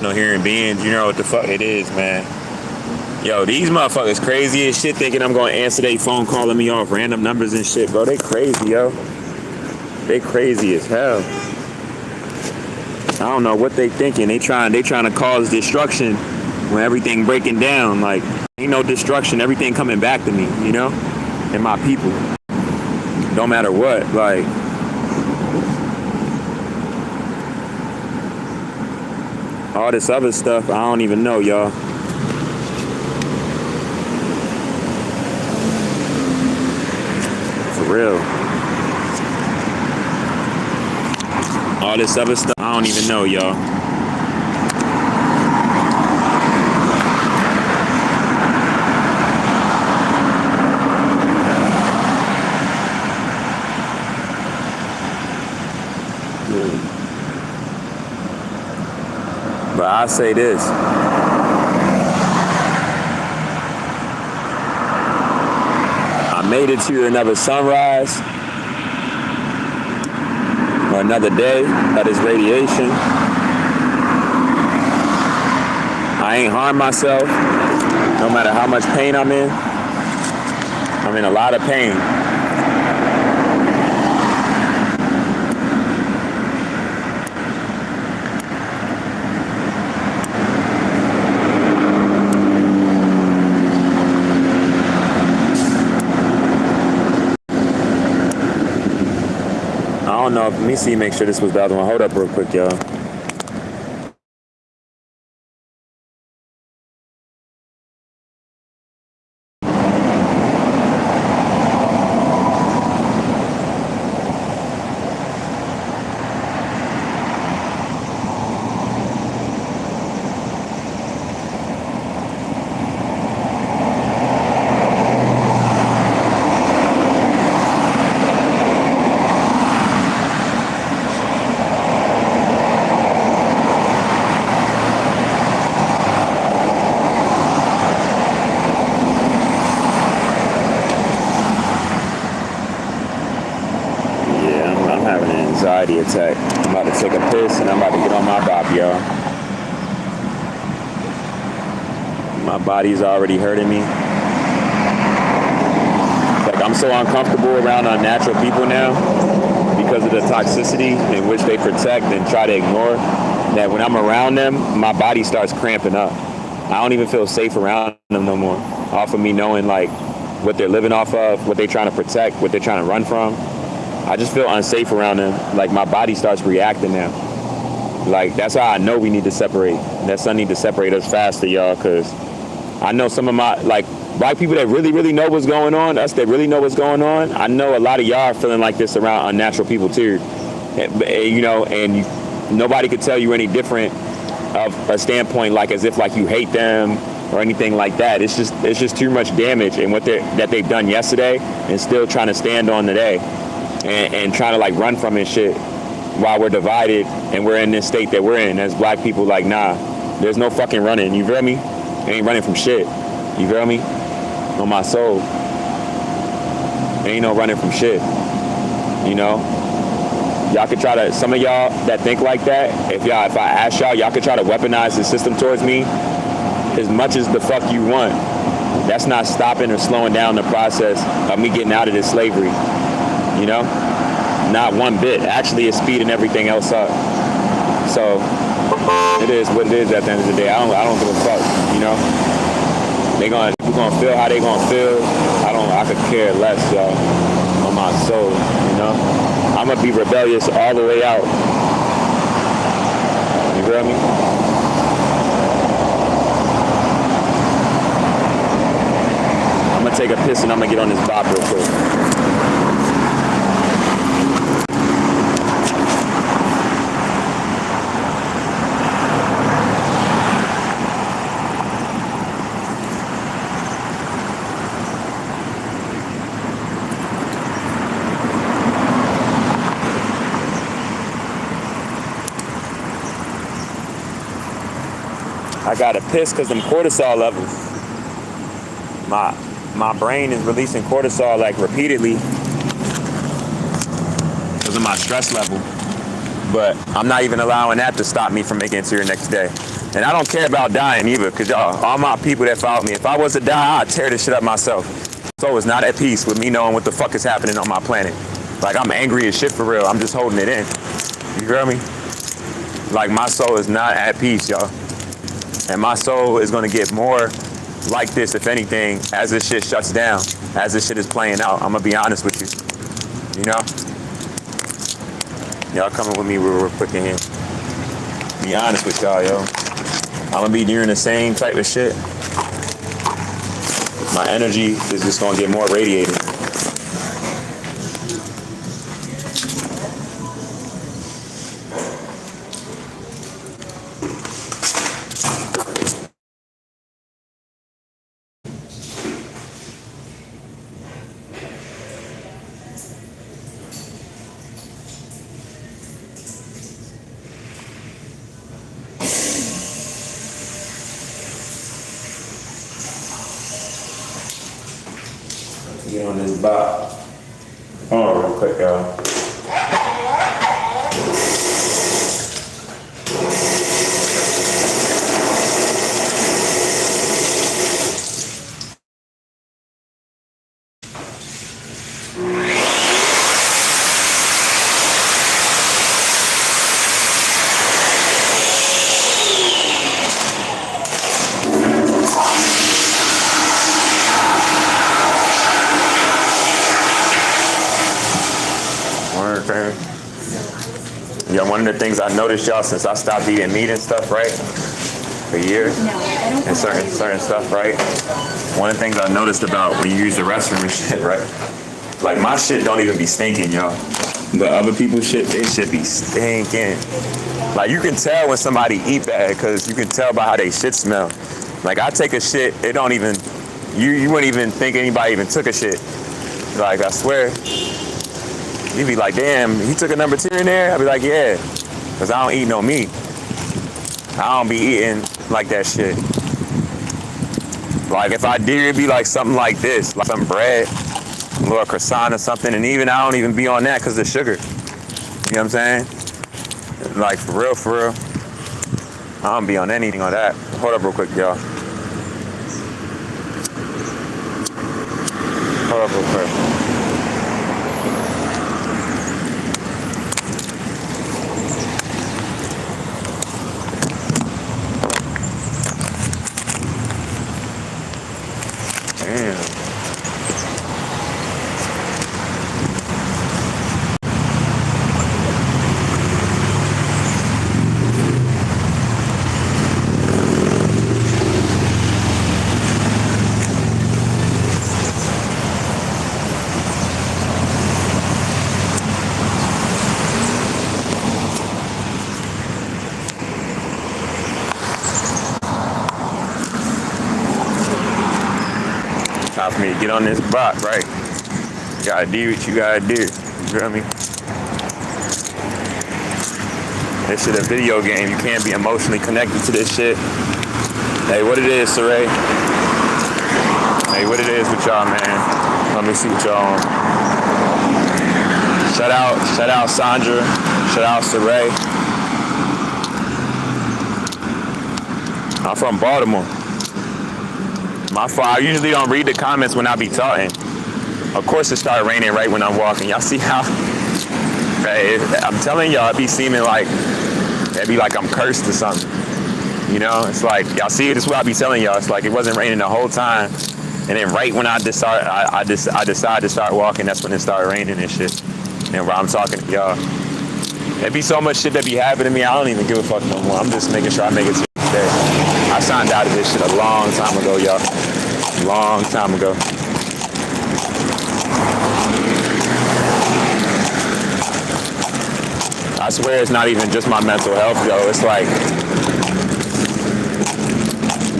rational human beings. You know what the fuck it is, man. Yo, these motherfuckers crazy as shit thinking I'm gonna answer their phone calling me off random numbers and shit, bro. They crazy, yo. They crazy as hell. I don't know what they thinking. They trying to cause destruction when everything breaking down. Like, ain't no destruction. Everything coming back to me, you know? And my people. Don't matter what. Like, all this other stuff, I don't even know, y'all. For real. All this other stuff, I don't even know, y'all. But I say this. I made it to another sunrise. Or another day of this radiation. I ain't harmed myself, no matter how much pain I'm in. I'm in a lot of pain. I don't know. Let me see, make sure this was the other one. Hold up real quick, y'all. Anxiety attack. I'm about to take a piss and I'm about to get on my bop, y'all. My body's already hurting me. Like, I'm so uncomfortable around unnatural people now because of the toxicity in which they protect and try to ignore, that when I'm around them, my body starts cramping up. I don't even feel safe around them no more. Off of me knowing like what they're living off of, what they're trying to protect, what they're trying to run from. I just feel unsafe around them. Like, my body starts reacting now. Like, that's how I know we need to separate. That sun need to separate us faster, y'all, because I know some of my, like, black people that really, really know what's going on, us that really know what's going on, I know a lot of y'all are feeling like this around unnatural people, too. You know, and nobody could tell you any different of a standpoint, like, as if, like, you hate them or anything like that. It's just too much damage in what that they've done yesterday and still trying to stand on today. And trying to like run from it shit while we're divided and we're in this state that we're in as black people. Like, nah, there's no fucking running. You feel me? Ain't running from shit. You feel me? On my soul. Ain't no running from shit. You know? Y'all could try to, some of y'all that think like that, if I ask y'all could try to weaponize the system towards me as much as the fuck you want. That's not stopping or slowing down the process of me getting out of this slavery. You know, not one bit. Actually, it's speeding everything else up. So it is what it is at the end of the day. I don't give a fuck. You know, we're gonna feel how they gonna feel. I could care less, y'all. On my soul, you know. I'm gonna be rebellious all the way out. You feel me? I'm gonna take a piss and I'm gonna get on this bop real quick. I gotta piss because them cortisol levels. My brain is releasing cortisol like repeatedly because of my stress level. But I'm not even allowing that to stop me from making it to your next day. And I don't care about dying either, because y'all, all my people that follow me, if I was to die, I'd tear this shit up myself. So it's not at peace with me knowing what the fuck is happening on my planet. Like, I'm angry as shit for real. I'm just holding it in. You feel me? Like, my soul is not at peace, y'all. And my soul is gonna get more like this, if anything, as this shit shuts down, as this shit is playing out. I'm gonna be honest with you. You know? Y'all coming with me real quick in here. Be honest with y'all, yo. I'm gonna be doing the same type of shit. My energy is just gonna get more radiated. Get on this bot. Hold on real quick, y'all. Yeah, one of the things I noticed, y'all, since I stopped eating meat and stuff, right? For years. No, I don't. And certain stuff, right? One of the things I noticed about when you use the restroom and shit, right? Like, my shit don't even be stinking, y'all. But other people's shit, they shit be stinking. Like, you can tell when somebody eat bad, because you can tell by how they shit smell. Like, I take a shit, it don't even, you wouldn't even think anybody even took a shit. Like, I swear. You'd be like, damn, he took a number 2 in there? I'd be like, yeah, because I don't eat no meat. I don't be eating like that shit. Like, if I did, it'd be like something like this, like some bread, a little croissant or something, and even I don't even be on that because of the sugar. You know what I'm saying? Like, for real. I don't be on anything on that. Hold up real quick, y'all. Hold up real quick. Damn. Time for me to get on this block, right? You gotta do what you gotta do. You feel me? This shit a video game. You can't be emotionally connected to this shit. Hey, what it is, Saray? Hey, what it is with y'all, man? Let me see what y'all on. Shout out Sandra. Shout out Saray. I'm from Baltimore. My fault. I usually don't read the comments when I be talking. Of course it started raining right when I'm walking. Y'all see how? Hey, I'm telling y'all, it be seeming like it'd be like I'm cursed or something. You know, it's like y'all see it. This is what I be telling y'all. It's like it wasn't raining the whole time, and then right when I decided to start walking, that's when it started raining and shit. And while I'm talking to y'all, there be so much shit that be happening to me. I don't even give a fuck no more. I'm just making sure I make it to this day. I signed out of this shit a long time ago, y'all. Long time ago. I swear it's not even just my mental health, yo. It's like,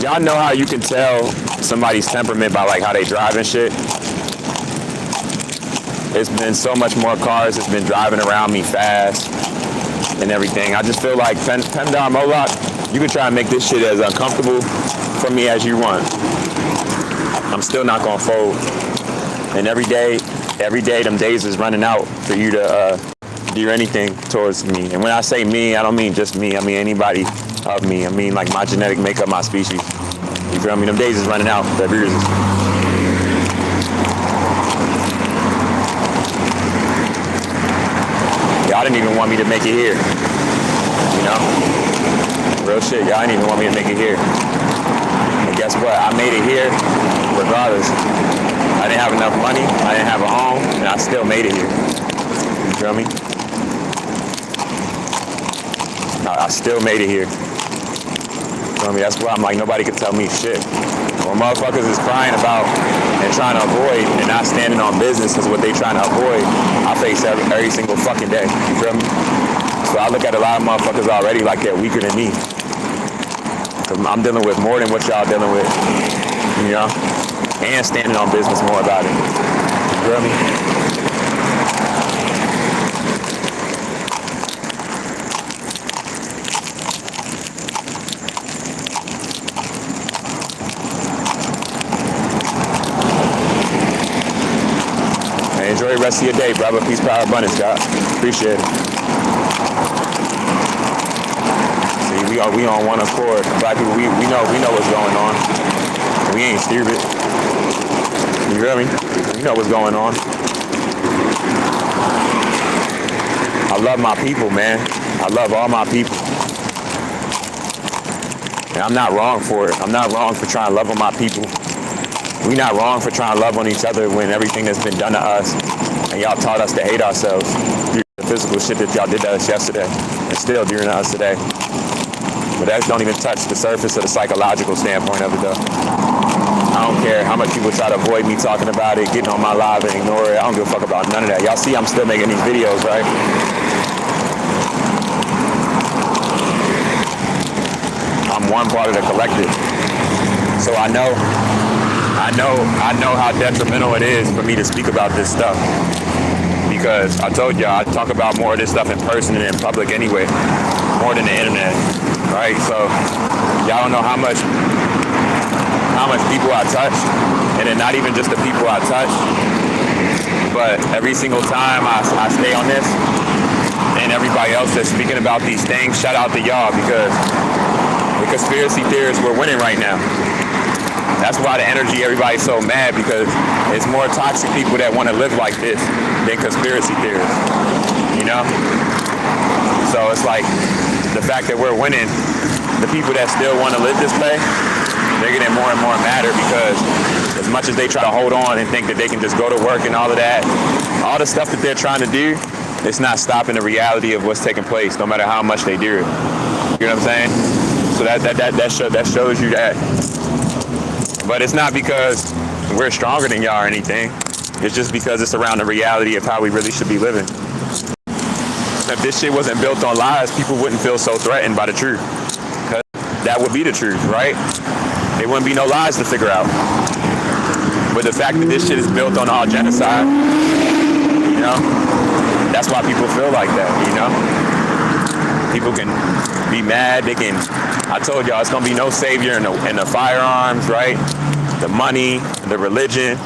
y'all know how you can tell somebody's temperament by like how they drive and shit? It's been so much more cars that's been driving around me fast and everything. I just feel like Pendar Moloch, you can try and make this shit as uncomfortable for me as you want. I'm still not gonna fold. And every day, them days is running out for you to do anything towards me. And when I say me, I don't mean just me. I mean anybody of me. I mean, like my genetic makeup, my species. You feel me? Them days is running out. That years is. Y'all didn't even want me to make it here. You know? Real shit. Y'all didn't even want me to make it here. But guess what? I made it here regardless. I didn't have enough money. I didn't have a home. And I still made it here. You feel me? I still made it here. You feel me? That's why I'm like, nobody can tell me shit. When motherfuckers is crying about and trying to avoid and not standing on business is what they trying to avoid, I face every single fucking day. You feel me? So I look at a lot of motherfuckers already like they're weaker than me. Cause I'm dealing with more than what y'all dealing with. You know? And standing on business more about it. You feel me? Enjoy the rest of your day, brother. Peace, power, abundance, God. Appreciate it. See, we on one accord. Black people, we know what's going on. We ain't stupid. You feel me? We know what's going on. I love my people, man. I love all my people. And I'm not wrong for it. I'm not wrong for trying to love on my people. We not wrong for trying to love on each other when everything that's been done to us and y'all taught us to hate ourselves through the physical shit that y'all did to us yesterday and still doing to us today. But that don't even touch the surface of the psychological standpoint of it though. I don't care how much people try to avoid me talking about it, getting on my live and ignore it. I don't give a fuck about none of that. Y'all see I'm still making these videos, right? I'm one part of the collective. So I know how detrimental it is for me to speak about this stuff. Because I told y'all I talk about more of this stuff in person and in public anyway, more than the internet, right? So y'all don't know how much people I touch, and then not even just the people I touch, but every single time I stay on this, and everybody else that's speaking about these things, shout out to y'all because the conspiracy theorists, we're winning right now. That's why the energy, everybody's so mad because it's more toxic people that want to live like this than conspiracy theorists, you know? So it's like the fact that we're winning, the people that still want to live this way, they're getting more and more madder because as much as they try to hold on and think that they can just go to work and all of that, all the stuff that they're trying to do, it's not stopping the reality of what's taking place, no matter how much they do it. You know what I'm saying? So that shows you that. But it's not because we're stronger than y'all or anything. It's just because it's around the reality of how we really should be living. If this shit wasn't built on lies, people wouldn't feel so threatened by the truth. Because that would be the truth, right? There wouldn't be no lies to figure out. But the fact that this shit is built on all genocide, you know, that's why people feel like that, you know? People can be mad, I told y'all it's gonna be no savior in the firearms, right? The money, the religion.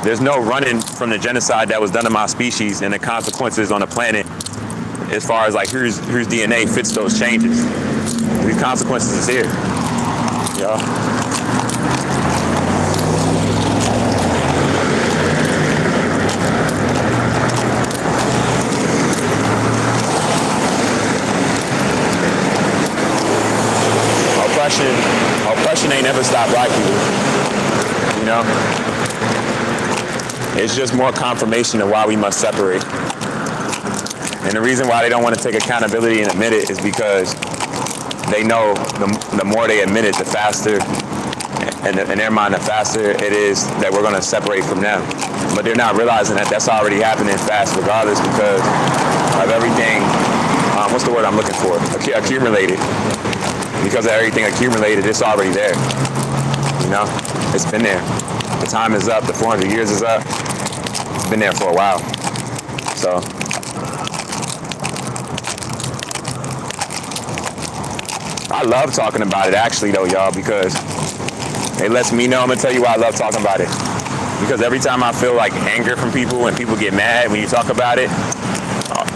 There's no running from the genocide that was done to my species and the consequences on the planet as far as like whose DNA fits those changes. These consequences is here, y'all. Oppression ain't never stopped black people, you know? It's just more confirmation of why we must separate. And the reason why they don't want to take accountability and admit it is because they know the more they admit it, the faster, and in their mind, the faster it is that we're going to separate from them. But they're not realizing that that's already happening fast regardless because of everything, what's the word I'm looking for? Accumulated. Because of everything accumulated, it's already there. You know, it's been there. The time is up. The 400 years is up. It's been there for a while. So, I love talking about it actually though, y'all, because it lets me know. I'm gonna tell you why I love talking about it. Because every time I feel like anger from people, when people get mad when you talk about it,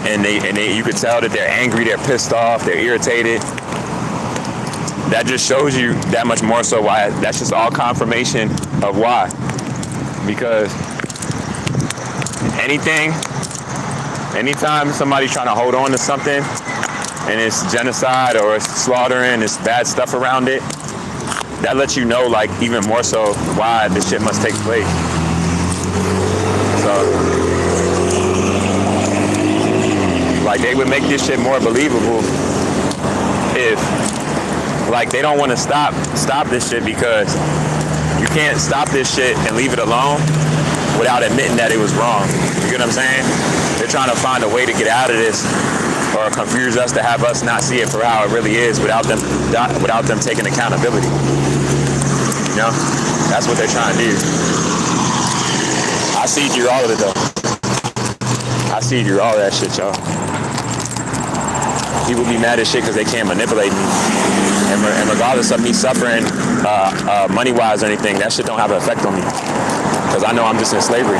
and you could tell that they're angry, they're pissed off, they're irritated. that just shows you that much more so why. That's just all confirmation of why. Because anytime somebody's trying to hold on to something and it's genocide or it's slaughtering, it's bad stuff around it, that lets you know, like, even more so why this shit must take place. So, like, they would make this shit more believable if, like, they don't want to stop this shit, because you can't stop this shit and leave it alone without admitting that it was wrong. You get what I'm saying? They're trying to find a way to get out of this or confuse us to have us not see it for how it really is without them taking accountability. You know? That's what they're trying to do. I see through all of it, though. I see through all that shit, y'all. People be mad as shit because they can't manipulate me. And regardless of me suffering money-wise or anything, that shit don't have an effect on me. Because I know I'm just in slavery.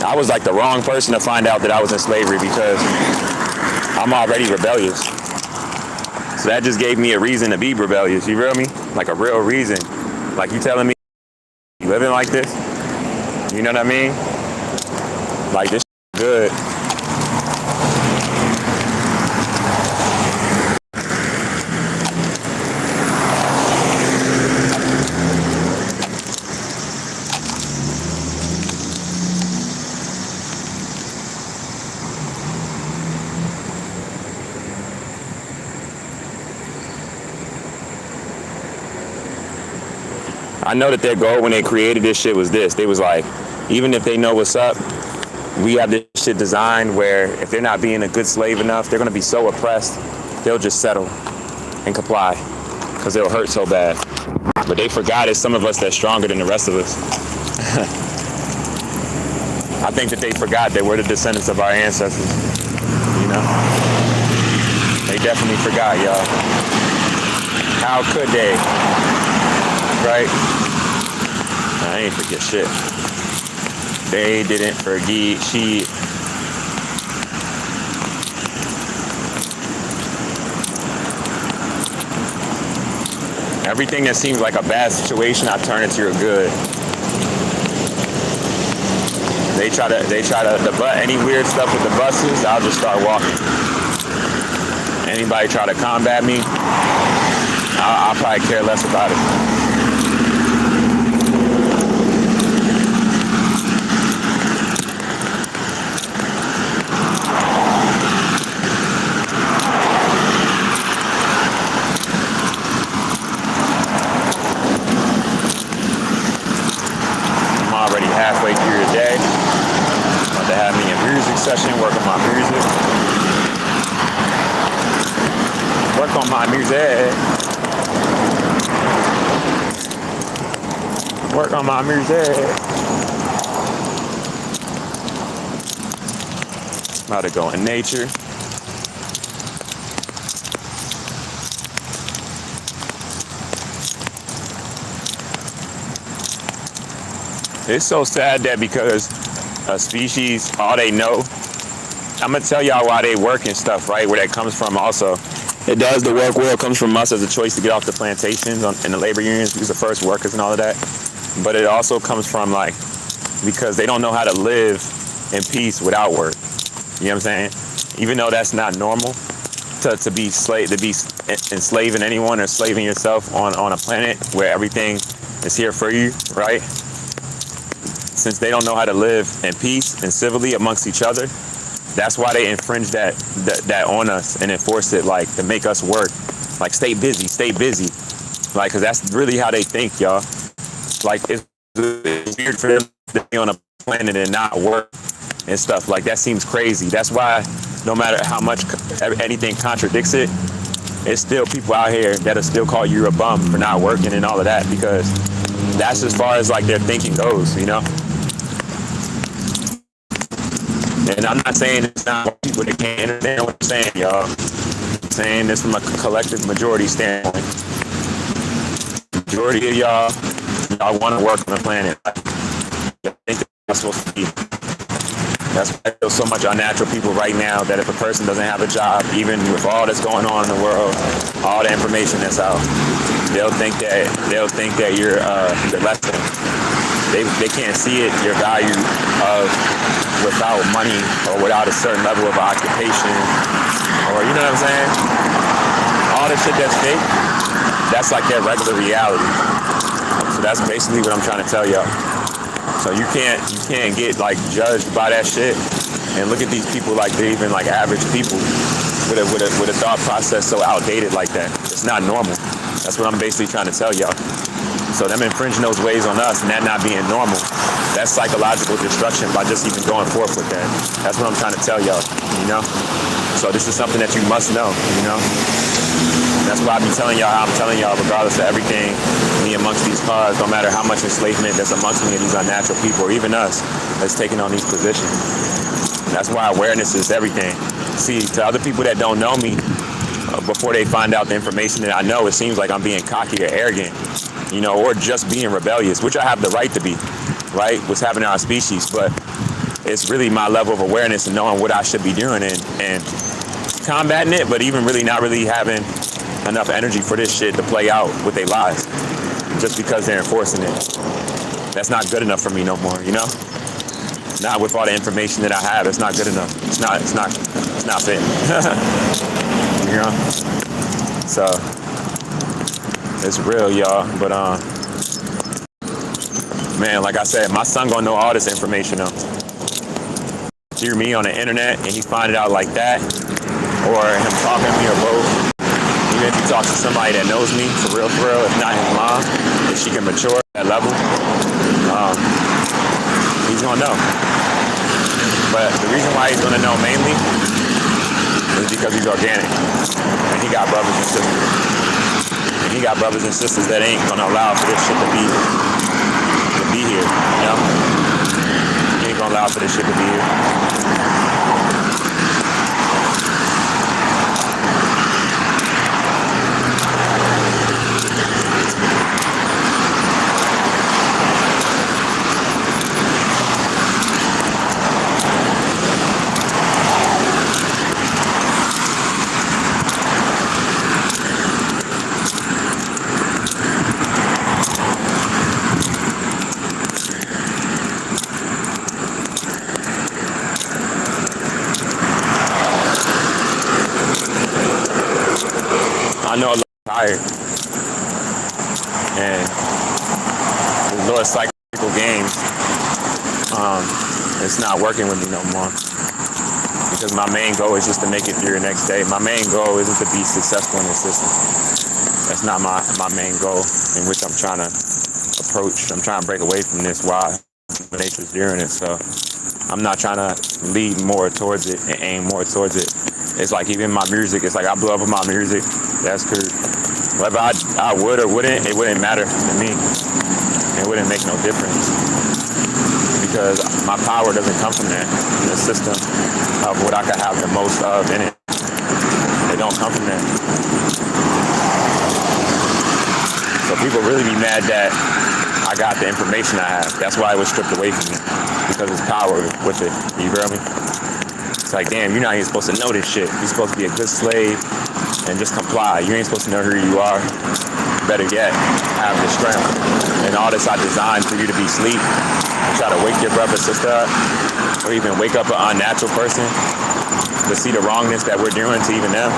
I was like the wrong person to find out that I was in slavery, because I'm already rebellious. So that just gave me a reason to be rebellious. You feel me? Like a real reason. Like, you telling me you living like this? You know what I mean? Like, this good. I know that their goal when they created this shit was this. They was like, even if they know what's up, we have this shit designed where if they're not being a good slave enough, they're gonna be so oppressed, they'll just settle and comply because it'll hurt so bad. But they forgot it's some of us that's stronger than the rest of us. I think that they forgot that we're the descendants of our ancestors, you know? They definitely forgot, y'all. How could they? Right? I ain't forget shit. They didn't forget shit. Everything that seems like a bad situation, I turn into a good. They try to any weird stuff with the buses, I'll just start walking. Anybody try to combat me, I'll probably care less about it. Halfway through the day, about to have me a music session, work on my music. Work on my music. Work on my music. About to go in nature. It's so sad that because a species, all they know, I'm going to tell y'all why they work and stuff, right? Where that comes from also. It does the work where it comes from us as a choice to get off the plantations and the labor unions, because the first workers and all of that. But it also comes from, like, because they don't know how to live in peace without work. You know what I'm saying? Even though that's not normal to be enslaving anyone or slaving yourself on a planet where everything is here for you, right? Since they don't know how to live in peace and civilly amongst each other, that's why they infringe that on us and enforce it, like, to make us work. Like, stay busy. Like, because that's really how they think, y'all. Like, it's weird for them to be on a planet and not work and stuff. Like, that seems crazy. That's why no matter how much anything contradicts it, it's still people out here that'll still call you a bum for not working and all of that, because that's as far as, like, their thinking goes, you know? And I'm not saying it's not people that can't understand what I'm saying, y'all. I'm saying this from a collective majority standpoint. Majority of y'all want to work on the planet. I think that's supposed to be. That's why I feel so much unnatural people right now that if a person doesn't have a job, even with all that's going on in the world, all the information that's out, they'll think that you're less than. They can't see it, your value of without money or without a certain level of occupation, or you know what I'm saying? All the shit that's fake, that's like their regular reality. So that's basically what I'm trying to tell y'all. So you can't get like judged by that shit and look at these people like they're even like average people with a thought process so outdated like that. It's not normal. That's what I'm basically trying to tell y'all. So them infringing those ways on us and that not being normal, that's psychological destruction by just even going forth with that. That's what I'm trying to tell y'all, you know? So this is something that you must know, you know? That's why I be telling y'all how I'm telling y'all, regardless of everything, me amongst these cars, no matter how much enslavement that's amongst me and these unnatural people, or even us, that's taking on these positions. That's why awareness is everything. See, to other people that don't know me, before they find out the information that I know, it seems like I'm being cocky or arrogant, you know, or just being rebellious, which I have the right to be, right? What's happening in our species, but it's really my level of awareness and knowing what I should be doing and combating it, but even really not really having enough energy for this shit to play out with their lives just because they're enforcing it. That's not good enough for me no more, you know? Not with all the information that I have. It's not good enough. It's not fit. You know? So it's real, y'all. But man, like I said, my son gonna know all this information though. Through me on the internet and he find it out like that, or him talking to me or both. Even if he talks to somebody that knows me for real, if not his mom, if she can mature at that level, he's gonna know. But the reason why he's gonna know mainly is because he's organic. And he got brothers and sisters. And he got brothers and sisters that ain't gonna allow for this shit to be here, you know? He ain't gonna allow for this shit to be here. I know I'm tired, and the little psychological games, it's not working with me no more, because my main goal is just to make it through the next day. My main goal isn't to be successful in this system. That's not my main goal in which I'm trying to approach. I'm trying to break away from this while nature's doing it, so I'm not trying to lead more towards it and aim more towards it. It's like even my music, it's like I blew up with my music. That's cool. Whether I would or wouldn't, it wouldn't matter to me. It wouldn't make no difference. Because my power doesn't come from that. The system of what I could have the most of in it. It don't come from that. So people really be mad that I got the information I have. That's why it was stripped away from me. Because it's power with it. You feel me? It's like, damn, you're not even supposed to know this shit. You're supposed to be a good slave and just comply. You ain't supposed to know who you are. Better yet, have the strength. And all this I designed for you to be asleep and try to wake your brother, sister up, or even wake up an unnatural person to see the wrongness that we're doing to even them.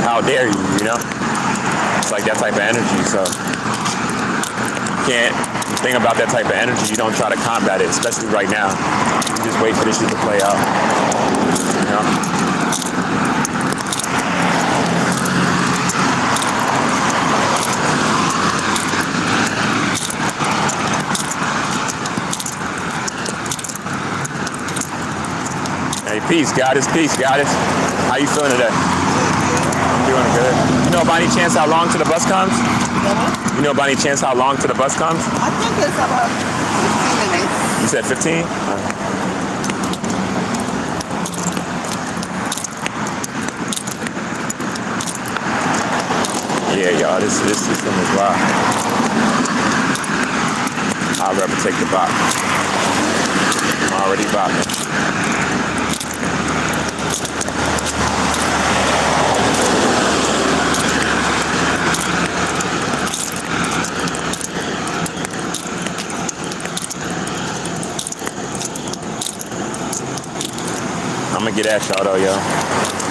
How dare you, you know? It's like that type of energy, so you can't think about that type of energy. You don't try to combat it, especially right now. You just wait for this shit to play out. You know? Hey, peace, goddess, How you feeling today? I'm doing good. You know by any chance how long to the bus comes? You know by any chance how long to the bus comes? I think it's about 15 minutes. You said 15? Yeah, y'all, this system is wild. I'd rather take the box. I'm already bopping. I'm gonna get that shot out, yo.